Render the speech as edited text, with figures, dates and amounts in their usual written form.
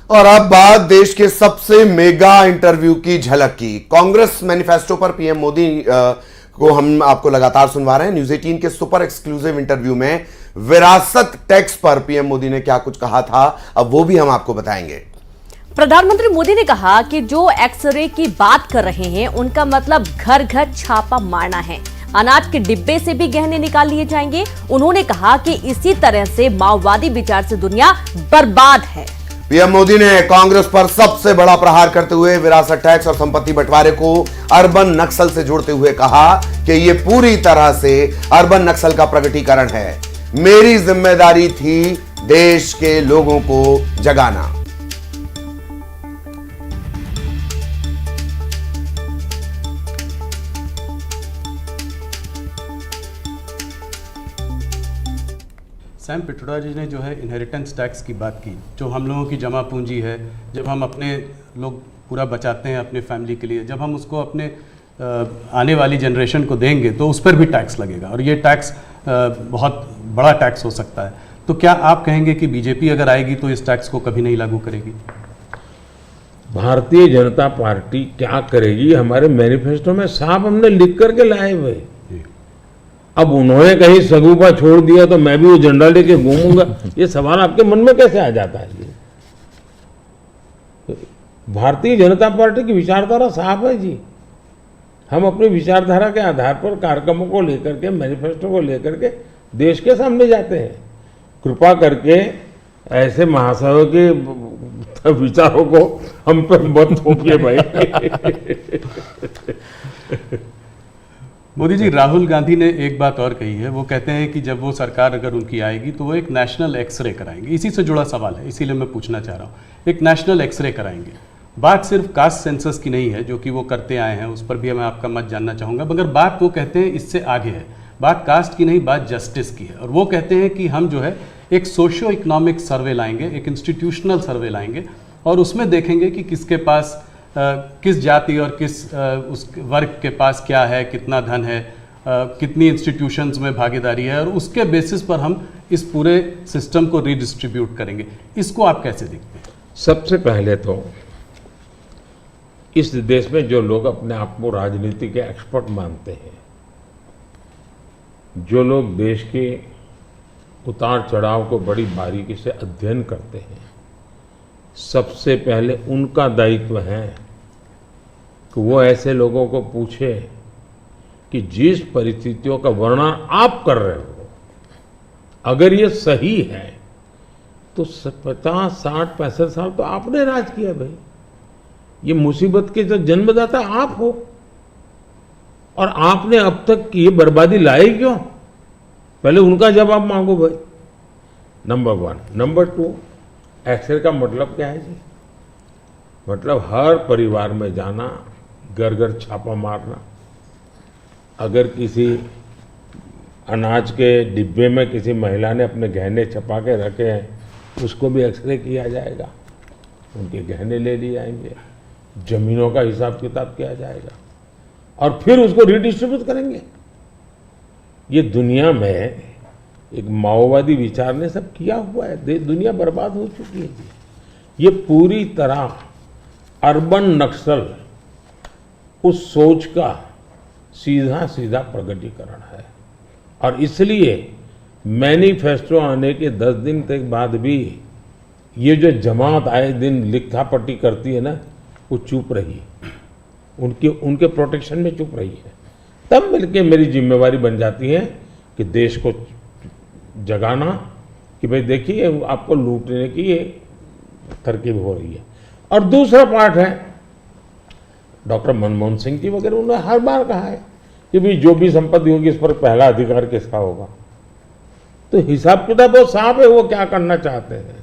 और अब बात देश के सबसे मेगा इंटरव्यू की झलक की। कांग्रेस मैनिफेस्टो पर पीएम मोदी को हम आपको लगातार सुनवा रहे हैं। न्यूज 18 के सुपर एक्सक्लूसिव इंटरव्यू में विरासत टैक्स पर पीएम मोदी ने क्या कुछ कहा था, अब वो भी हम आपको बताएंगे। प्रधानमंत्री मोदी ने कहा कि जो एक्सरे की बात कर रहे हैं उनका मतलब घर घर छापा मारना है। अनाज के डिब्बे से भी गहने निकाल लिए जाएंगे। उन्होंने कहा कि इसी तरह से माओवादी विचार से दुनिया बर्बाद है। पीएम मोदी ने कांग्रेस पर सबसे बड़ा प्रहार करते हुए विरासत टैक्स और संपत्ति बंटवारे को अर्बन नक्सल से जोड़ते हुए कहा कि यह पूरी तरह से अर्बन नक्सल का प्रकटीकरण है। मेरी जिम्मेदारी थी देश के लोगों को जगाना। सैम पिट्रोडा जी ने जो है इनहेरिटेंस टैक्स की बात की, जो हम लोगों की जमा पूंजी है, जब हम अपने लोग पूरा बचाते हैं अपने फैमिली के लिए, जब हम उसको अपने आने वाली जनरेशन को देंगे तो उस पर भी टैक्स लगेगा और ये टैक्स बहुत बड़ा टैक्स हो सकता है। तो क्या आप कहेंगे कि बीजेपी अगर आएगी तो इस टैक्स को कभी नहीं लागू करेगी? भारतीय जनता पार्टी क्या करेगी, हमारे मैनिफेस्टो में साफ हमने लिख करके लाए हुए। अब उन्होंने कहीं सगुफा छोड़ दिया तो मैं भी वो झंडा लेके घूमूंगा, ये सवाल आपके मन में कैसे आ जाता है? भारतीय जनता पार्टी की विचारधारा साफ है जी। हम अपनी विचारधारा के आधार पर कार्यक्रमों को लेकर के, मैनिफेस्टो को लेकर के देश के सामने जाते हैं। कृपा करके ऐसे महाशयों के विचारों को हम पर मत थोपिए भाई। मोदी जी, राहुल गांधी ने एक बात और कही है। वो कहते हैं कि जब वो सरकार अगर उनकी आएगी तो वो एक नेशनल एक्सरे कराएंगे। इसी से जुड़ा सवाल है, इसीलिए मैं पूछना चाह रहा हूँ। एक नेशनल एक्सरे कराएंगे, बात सिर्फ कास्ट सेंसस की नहीं है जो कि वो करते आए हैं, उस पर भी मैं आपका मत जानना चाहूँगा, मगर बात वो कहते हैं इससे आगे है। बात कास्ट की नहीं, बात जस्टिस की है। और वो कहते हैं कि हम जो है एक सोशियो इकोनॉमिक सर्वे लाएंगे, एक इंस्टीट्यूशनल सर्वे लाएंगे और उसमें देखेंगे कि किसके पास किस जाति और किस उस वर्ग के पास क्या है, कितना धन है, कितनी इंस्टीट्यूशंस में भागीदारी है, और उसके बेसिस पर हम इस पूरे सिस्टम को रीडिस्ट्रीब्यूट करेंगे। इसको आप कैसे देखते हैं? सबसे पहले तो इस देश में जो लोग अपने आप को राजनीति के एक्सपर्ट मानते हैं, जो लोग देश के उतार चढ़ाव को बड़ी बारीकी से अध्ययन करते हैं, सबसे पहले उनका दायित्व है कि वो ऐसे लोगों को पूछे कि जिस परिस्थितियों का वर्णन आप कर रहे हो, अगर ये सही है तो 50, 60, 65 साल तो आपने राज किया भाई। ये मुसीबत के जो जन्मदाता आप हो और आपने अब तक ये बर्बादी लाई क्यों? पहले उनका जवाब मांगो भाई, नंबर 1। नंबर 2, एक्सरे का मतलब क्या है जी? मतलब हर परिवार में जाना, घर घर छापा मारना। अगर किसी अनाज के डिब्बे में किसी महिला ने अपने गहने छपा के रखे हैं, उसको भी एक्सरे किया जाएगा, उनके गहने ले लिए जाएंगे, जमीनों का हिसाब किताब किया जाएगा और फिर उसको रिडिस्ट्रीब्यूट करेंगे। ये दुनिया में एक माओवादी विचार ने सब किया हुआ है। दुनिया बर्बाद हो चुकी है जी। ये पूरी तरह अर्बन नक्सल उस सोच का सीधा सीधा प्रकटीकरण है। और इसलिए मैनिफेस्टो आने के 10 दिन तक बाद भी ये जो जमात आए दिन लिखापट्टी करती है ना, वो चुप रही, उनके प्रोटेक्शन में चुप रही है। तब मिलके मेरी जिम्मेवारी बन जाती है कि देश को जगाना कि भाई देखिए आपको लूटने की ये तरकीब हो रही है। और दूसरा पार्ट है, डॉक्टर मनमोहन सिंह जी वगैरह उन्होंने हर बार कहा है कि भाई जो भी संपत्ति होगी इस पर पहला अधिकार किसका होगा। तो हिसाब किताब बहुत साफ है, वो क्या करना चाहते हैं।